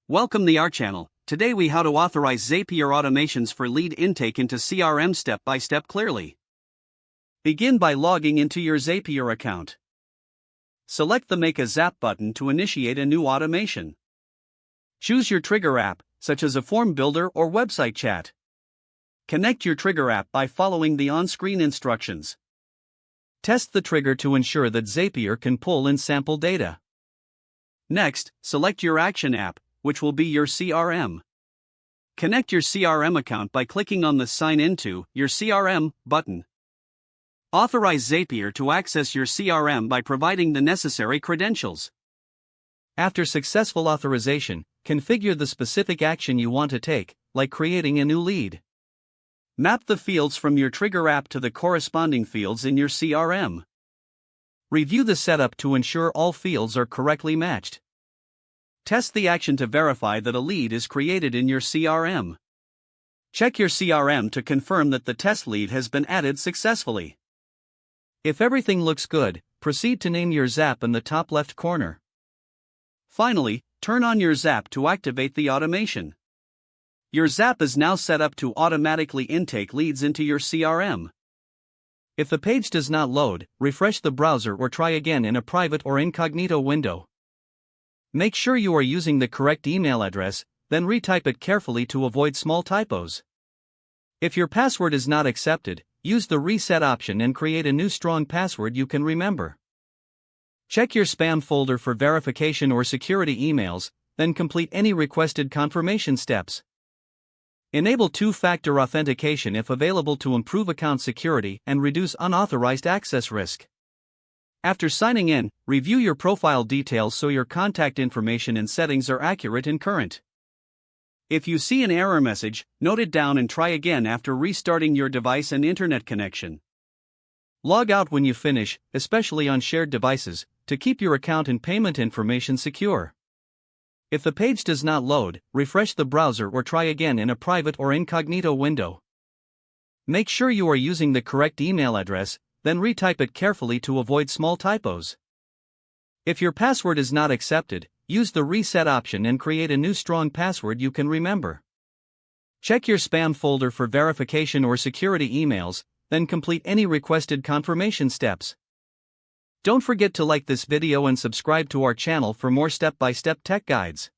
Welcome to our channel. Today we how to authorize Zapier automations for lead intake into CRM step by step clearly. Begin by logging into your Zapier account. Select the Make a Zap button to initiate a new automation. Choose your trigger app, such as a form builder or website chat. Connect your trigger app by following the on-screen instructions. Test the trigger to ensure that Zapier can pull in sample data. Next, select your action app, which will be your CRM. Connect your CRM account by clicking on the Sign Into Your CRM button. Authorize Zapier to access your CRM by providing the necessary credentials. After successful authorization, configure the specific action you want to take, like creating a new lead. Map the fields from your trigger app to the corresponding fields in your CRM. Review the setup to ensure all fields are correctly matched. Test the action to verify that a lead is created in your CRM. Check your CRM to confirm that the test lead has been added successfully. If everything looks good, proceed to name your Zap in the top left corner. Finally, turn on your Zap to activate the automation. Your Zap is now set up to automatically intake leads into your CRM. If the page does not load, refresh the browser or try again in a private or incognito window. Make sure you are using the correct email address, then retype it carefully to avoid small typos. If your password is not accepted, use the reset option and create a new strong password you can remember. Check your spam folder for verification or security emails, then complete any requested confirmation steps. Enable two-factor authentication if available to improve account security and reduce unauthorized access risk. After signing in, review your profile details so your contact information and settings are accurate and current. If you see an error message, note it down and try again after restarting your device and internet connection. Log out when you finish, especially on shared devices, to keep your account and payment information secure. If the page does not load, refresh the browser or try again in a private or incognito window. Make sure you are using the correct email address, then retype it carefully to avoid small typos. If your password is not accepted, use the reset option and create a new strong password you can remember. Check your spam folder for verification or security emails, then complete any requested confirmation steps. Don't forget to like this video and subscribe to our channel for more step-by-step tech guides.